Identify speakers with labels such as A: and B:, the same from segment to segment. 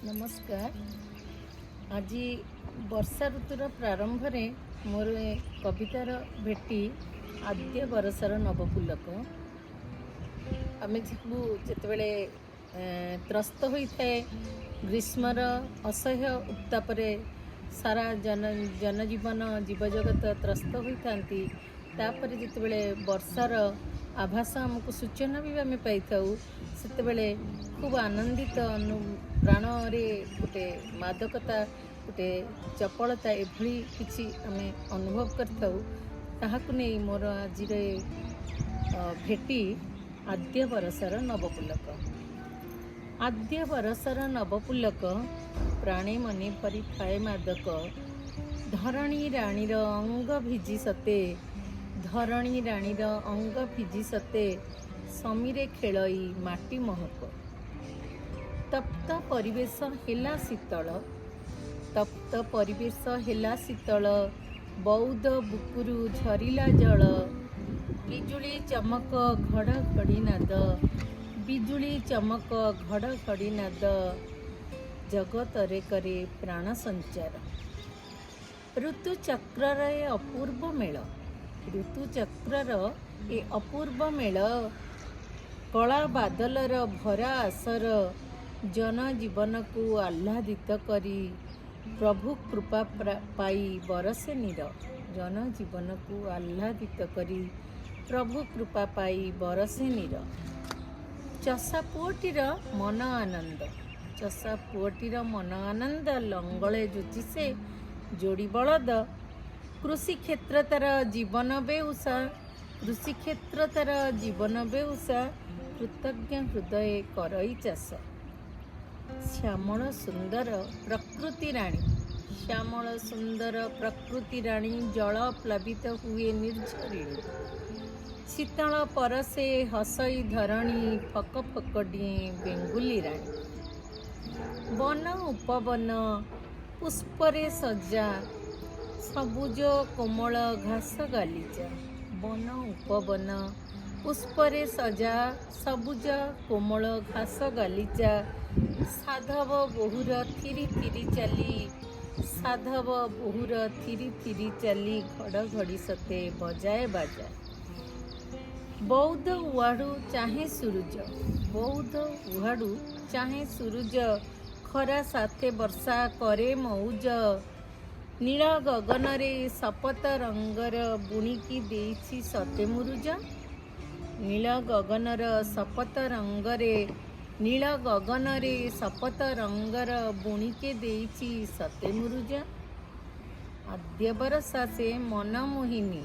A: नमस्कार। आज वर्षा ऋतुर प्रारंभ में मोर कवितार भेटी आद्य बरसर नवपुलक। आम जिते त्रस्त होता है ग्रीष्मर असह्य उत्तापरे सारा जनजीवन जीवजगत त्रस्त होता जिते वर्षार आभास आमको सूचना भी आम पाई से खूब आनंदित प्राण गोटे मादकता गोटे चपलता एभली किसी आम अनुभव कर मोर आज भेटी आद्य बरसर नवपुलक। आद्य बरसर नवपुलक प्राणी मनी परी थाए मादक। धरणी राणीर अंग भिजी सते, धरणी राणीर अंग भिजी सते, समीरे खेलई माटी महक। तप्त परिवेश हेला शीतल, तप्त परिवेश हेला शीतल, बौद्ध बुकुरु झरिला जल। बिजुली चमक घड़घड़ी नाद, बिजुली चमक घड़घड़ी नाद, जगतरे करे प्राण संचार। ऋतुचक्रर ए अपूर्व मेल, ऋतुचक्रर ए अपूर्व मेल, कला बादलर भरा आसर, जनजीवन को आह्लादित करी प्रभु कृपा पाई बरसे नीर। जनजीवन को आह्लादित करी प्रभु कृपा पाई बरसे नीर। चषा पुअटीर मन आनंद, चषा पुअटीर मन आनंद, लंगले ज्योतिषे जोड़ी बलद। कृषि क्षेत्र तार जीवन बेउसा, कृषि क्षेत्र तार जीवन बेउसा, कृतज्ञ हृदय करई चाष। श्यामल सुंदर प्रकृति राणी, श्यामल सुंदर प्रकृति राणी, जल प्लावित हुए निर्झरिणी। शीतल परसे हसई धरणी, फक फक डिए बेंगुली राणी। वन उपवन पुष्परे सजा, सबुज कोमल घास गालीचा। वन उपवन पुष्परे सजा, सबुज कोमल घास गालीचा। साधव बहुर थिरी थिरी चली, साधव बहुर थिरी थिरी चली, घड़घड़ी सते बजाए बाजा। बौद्ध उहाड़ू चाहे सूरज, बौद्ध उहाड़ू चाहे सूरज, खरा साथे वर्षा करे मौज। नील गगन रे सपत रंगर, बुणिकी देइछि सते मुरुज। नील गगनर सपत रंगरे, नील गगन रे सपत रंगर, बुणिके देइछि सते मुरुज। आद्य बरसा से मन मोहिनी,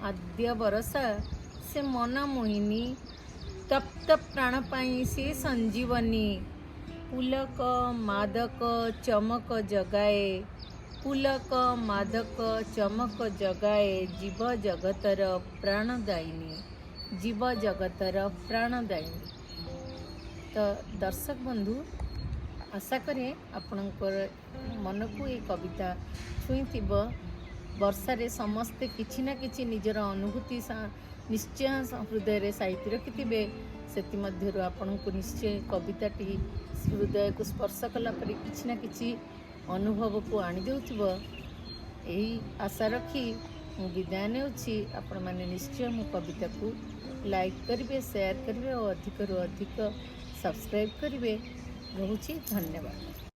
A: आद्य बरसा से मन मोहिनी, तप्त प्राण पाई से संजीवनी। पुलक मादक चमक जगाए, पुलक मादक चमक जगाए, जीव जगतर प्राणदायिनी, जीव जगतर प्राणदायिनी। तो दर्शक बंधु, आशा करे आपणकर मन को ये कविता छुई। वर्षारे समस्ते किछि ना किछि निजर अनुभूति निश्चय हृदय साहित्य रखिथे। से आपण को निश्चय कविताटी हृदय को स्पर्श कला परि किछि ना किछि अनुभव को आनी देउथिबो, एही आशा रखी मु विदाय नेउछि। आपण माने निश्चय मो कविता को लाइक करिवे, शेयर करिवे और अधिक रु अधिक सब्सक्राइब करिवे। रहुछि, धन्यवाद।